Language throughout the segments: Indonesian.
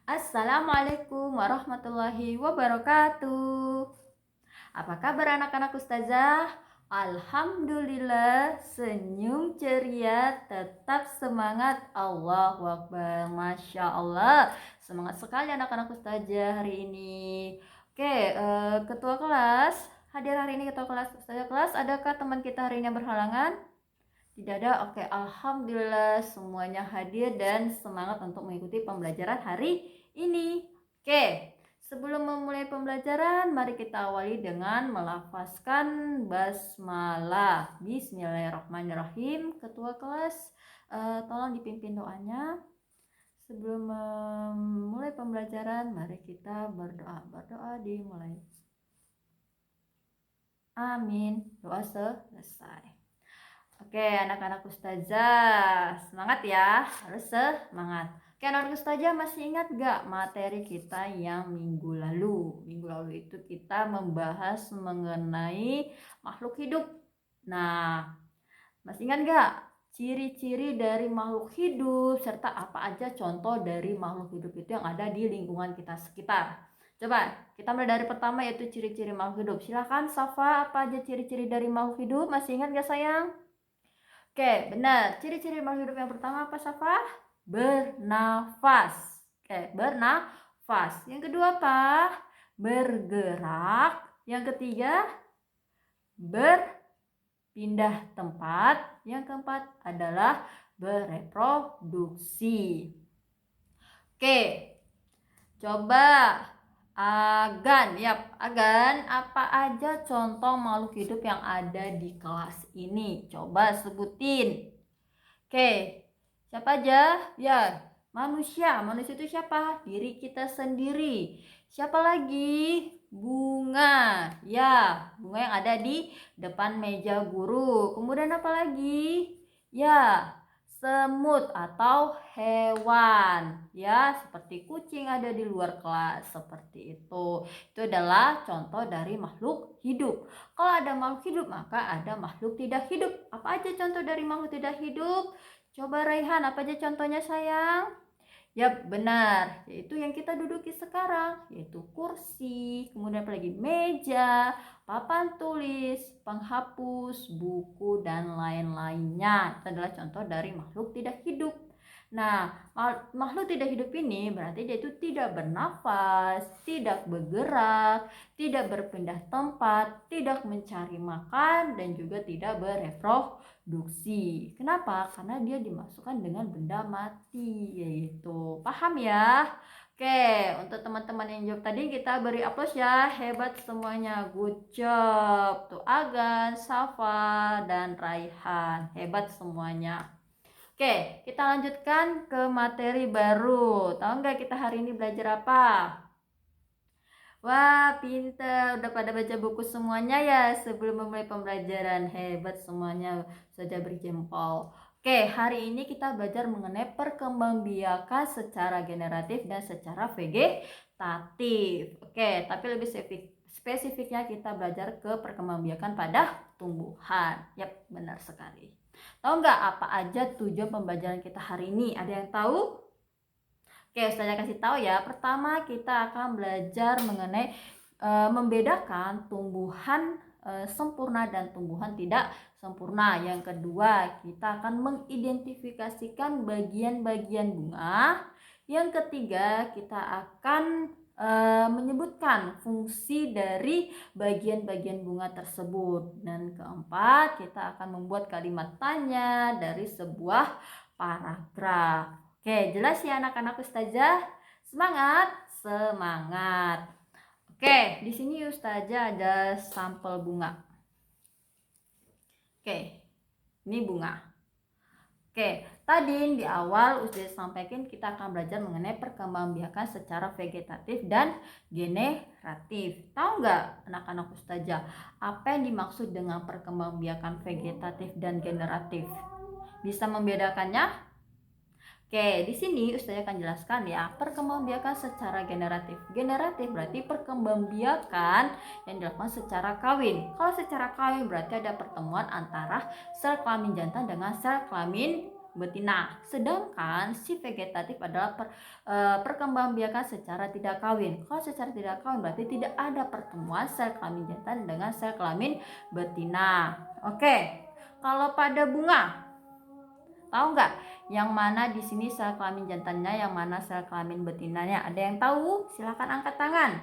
Assalamualaikum warahmatullahi wabarakatuh. Apa kabar anak-anak ustazah? Alhamdulillah, senyum ceria, tetap semangat. Allahu Akbar, Masya Allah. Semangat sekali anak-anak ustazah hari ini. Oke, ketua kelas, hadir hari ini ketua kelas, ustazah kelas. Adakah teman kita hari ini yang berhalangan? Tidak ada. Oke, alhamdulillah semuanya hadir dan semangat untuk mengikuti pembelajaran hari ini. Oke, sebelum memulai pembelajaran, mari kita awali dengan melafazkan basmalah. Bismillahirrahmanirrahim. Ketua kelas, tolong dipimpin doanya. Sebelum memulai pembelajaran, mari kita berdoa. Berdoa dimulai. Amin. Doa selesai. Oke, anak-anak ustazah, semangat ya, harus semangat. Oke, anak-anak ustazah masih ingat gak materi kita yang minggu lalu? Minggu lalu itu kita membahas mengenai makhluk hidup. Nah, masih ingat gak ciri-ciri dari makhluk hidup serta apa aja contoh dari makhluk hidup itu yang ada di lingkungan kita sekitar? Coba kita mulai dari pertama yaitu ciri-ciri makhluk hidup. Silahkan Safa, apa aja ciri-ciri dari makhluk hidup? Masih ingat gak sayang? Oke, benar. Ciri-ciri makhluk hidup yang pertama apa, Safa? Bernafas. Oke, bernafas. Yang kedua apa? Bergerak. Yang ketiga, berpindah tempat. Yang keempat adalah bereproduksi. Oke, coba Agan, Agan, apa aja contoh makhluk hidup yang ada di kelas ini? Coba sebutin. Oke, siapa aja? Ya, manusia. Manusia itu siapa? Diri kita sendiri. Siapa lagi? Bunga. Ya, bunga yang ada di depan meja guru. Kemudian apa lagi? Ya, semut atau hewan. Ya, seperti kucing ada di luar kelas. Seperti itu. Itu adalah contoh dari makhluk hidup. Kalau ada makhluk hidup, maka ada makhluk tidak hidup. Apa aja contoh dari makhluk tidak hidup? Coba Raihan, apa aja contohnya sayang? Yap, benar. Yaitu yang kita duduki sekarang, yaitu kursi, kemudian apa lagi? Meja, papan tulis, penghapus, buku, dan lain-lainnya. Itu adalah contoh dari makhluk tidak hidup. Nah, makhluk tidak hidup ini berarti dia itu tidak bernafas, tidak bergerak, tidak berpindah tempat, tidak mencari makan, dan juga tidak bereproduksi. Kenapa? Karena dia dimasukkan dengan benda mati, yaitu. Paham ya? Oke, untuk teman-teman yang jawab tadi kita beri aplaus ya. Hebat semuanya. Good job. Tuh Agan, Safa, dan Raihan. Hebat semuanya. Oke, kita lanjutkan ke materi baru. Tahu nggak kita hari ini belajar apa? Wah, pinter. Udah pada baca buku semuanya ya sebelum memulai pembelajaran. Hebat semuanya. Saja beri jempol. Oke, hari ini kita belajar mengenai perkembangbiakan secara generatif dan secara vegetatif. Oke, tapi lebih spesifiknya kita belajar ke perkembangbiakan pada tumbuhan. Yap, benar sekali. Tahu nggak apa aja tujuan pembelajaran kita hari ini? Ada yang tahu? Oke, saya kasih tahu ya. Pertama kita akan belajar mengenai membedakan tumbuhan sempurna dan tumbuhan tidak sempurna. Yang kedua, kita akan mengidentifikasikan bagian-bagian bunga. Yang ketiga, kita akan menyebutkan fungsi dari bagian-bagian bunga tersebut. Dan keempat, kita akan membuat kalimat tanya dari sebuah paragraf. Oke, jelas ya anak-anak ustazah? Semangat, semangat. Oke, di sini ustazah ada sampel bunga. Oke, ini bunga. Oke, tadi di awal ustazah sampaikan kita akan belajar mengenai perkembangbiakan secara vegetatif dan generatif. Tahu nggak anak-anak ustazah apa yang dimaksud dengan perkembangbiakan vegetatif dan generatif? Bisa membedakannya? Oke, di sini Ustazah akan jelaskan ya, perkembangbiakan secara generatif. Generatif berarti perkembangbiakan yang dilakukan secara kawin. Kalau secara kawin berarti ada pertemuan antara sel kelamin jantan dengan sel kelamin betina. Sedangkan si vegetatif adalah perkembangbiakan secara tidak kawin. Kalau secara tidak kawin berarti tidak ada pertemuan sel kelamin jantan dengan sel kelamin betina. Oke. Kalau pada bunga, tahu nggak yang mana di sini sel kelamin jantannya, yang mana sel kelamin betinanya? Ada yang tahu? Silahkan angkat tangan.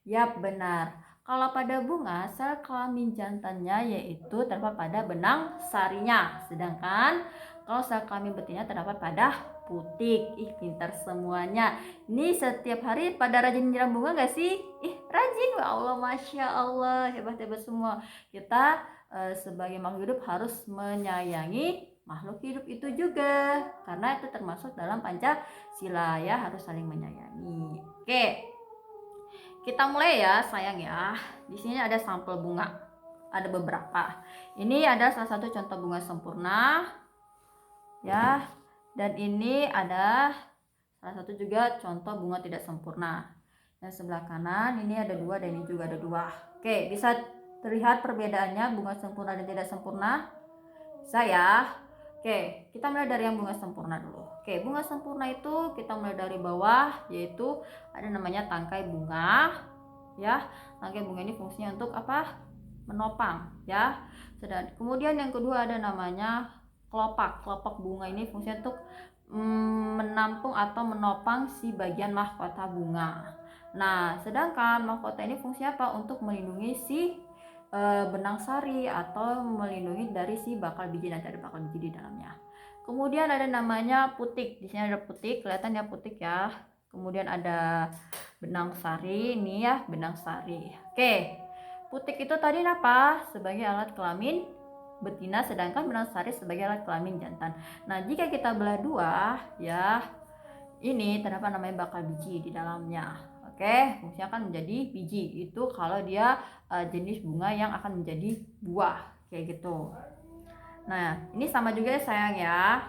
Yap, benar. Kalau pada bunga, sel kelamin jantannya yaitu terdapat pada benang sarinya. Sedangkan kalau sel kelamin betinanya terdapat pada putik. Ih, pintar semuanya. Ini setiap hari pada rajin nyiram bunga gak sih? Ih, rajin. Ya Allah, Masya Allah. Hebat-hebat semua. Kita sebagai makhluk hidup harus menyayangi makhluk hidup itu juga. Karena itu termasuk dalam Pancasila ya, harus saling menyayangi. Oke. Kita mulai ya, sayang ya. Di sini ada sampel bunga. Ada beberapa. Ini ada salah satu contoh bunga sempurna. Ya. Dan ini ada salah satu juga contoh bunga tidak sempurna. Yang sebelah kanan ini ada dua dan ini juga ada dua. Oke, bisa terlihat perbedaannya bunga sempurna dan tidak sempurna? Bisa ya. Oke, kita mulai dari yang bunga sempurna dulu. Oke, bunga sempurna itu kita mulai dari bawah, yaitu ada namanya tangkai bunga. Ya, tangkai bunga ini fungsinya untuk apa? Menopang, ya. Kemudian yang kedua ada namanya kelopak. Kelopak bunga ini fungsinya untuk menampung atau menopang si bagian mahkota bunga. Nah, sedangkan mahkota ini fungsinya apa? Untuk melindungi si benang sari atau melindungi dari si bakal biji, nanti ada bakal biji di dalamnya. Kemudian ada namanya putik. Di sini ada putik, kelihatan ya putik ya. Kemudian ada benang sari, ini ya benang sari. Oke, putik itu tadi apa? Sebagai alat kelamin betina, sedangkan benang sari sebagai alat kelamin jantan. Nah, jika kita belah dua, ya, ini terdapat namanya bakal biji di dalamnya. Oke, fungsinya akan menjadi biji. Itu kalau dia jenis bunga yang akan menjadi buah, kayak gitu. Nah, ini sama juga ya sayang ya.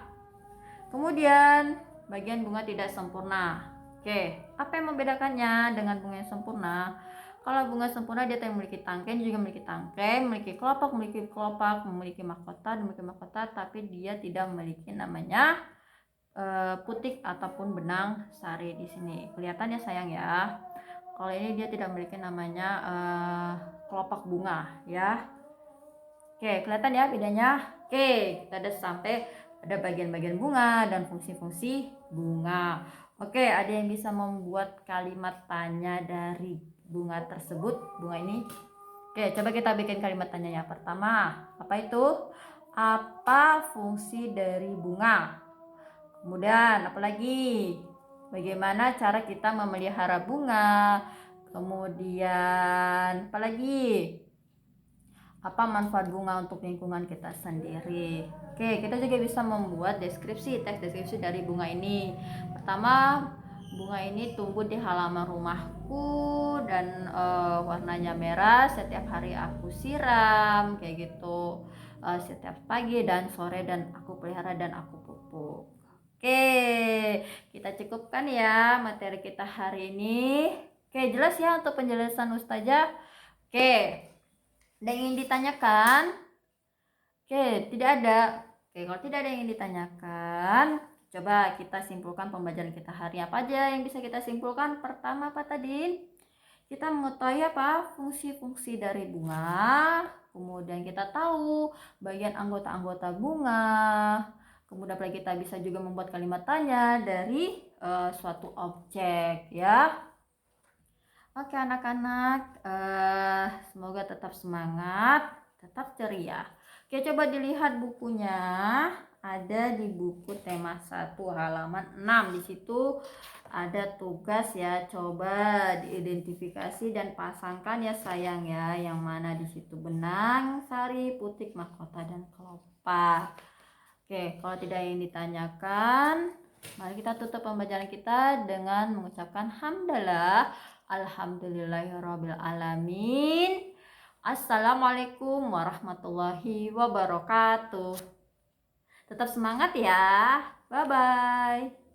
Kemudian bagian bunga tidak sempurna. Oke, apa yang membedakannya dengan bunga yang sempurna? Kalau bunga sempurna dia memiliki tangkai, juga memiliki tangkai, memiliki kelopak, memiliki mahkota, tapi dia tidak memiliki namanya putik ataupun benang sari di sini. Kelihatan ya sayang ya. Kalau ini dia tidak memiliki namanya kelopak bunga ya. Oke, kelihatan ya bedanya. Oke, kita udah sampai ada bagian-bagian bunga dan fungsi-fungsi bunga. Oke, ada yang bisa membuat kalimat tanya dari bunga tersebut, bunga ini? Oke, coba kita bikin kalimat tanya ya. Pertama, apa itu? Apa fungsi dari bunga? Kemudian apalagi? Bagaimana cara kita memelihara bunga? Kemudian apalagi? Apa manfaat bunga untuk lingkungan kita sendiri? Oke, kita juga bisa membuat deskripsi, teks deskripsi dari bunga ini. Pertama, bunga ini tumbuh di halaman rumahku dan warnanya merah. Setiap hari aku siram, kayak gitu. Setiap pagi dan sore, dan aku pelihara dan aku pupuk. Oke, kita cukupkan ya materi kita hari ini. Oke, jelas ya untuk penjelasan Ustazah? Oke, ada yang ingin ditanyakan? Oke, tidak ada. Oke, kalau tidak ada yang ingin ditanyakan, coba kita simpulkan pembelajaran kita hari apa aja yang bisa kita simpulkan. Pertama apa tadi? Kita mengetahui apa? Fungsi-fungsi dari bunga. Kemudian kita tahu bagian anggota-anggota bunga. Kemudian kita bisa juga membuat kalimat tanya dari suatu objek ya. Oke anak-anak, semoga tetap semangat, tetap ceria. Oke, coba dilihat bukunya. Ada di buku tema 1 halaman 6. Di situ ada tugas ya. Coba diidentifikasi dan pasangkan ya sayang ya. Yang mana di situ benang, sari, putik, mahkota, dan kelopak. Oke, kalau tidak yang ditanyakan, mari kita tutup pembelajaran kita dengan mengucapkan hamdalah, alhamdulillahirabbil alamin. Assalamualaikum warahmatullahi wabarakatuh. Tetap semangat ya. Bye bye.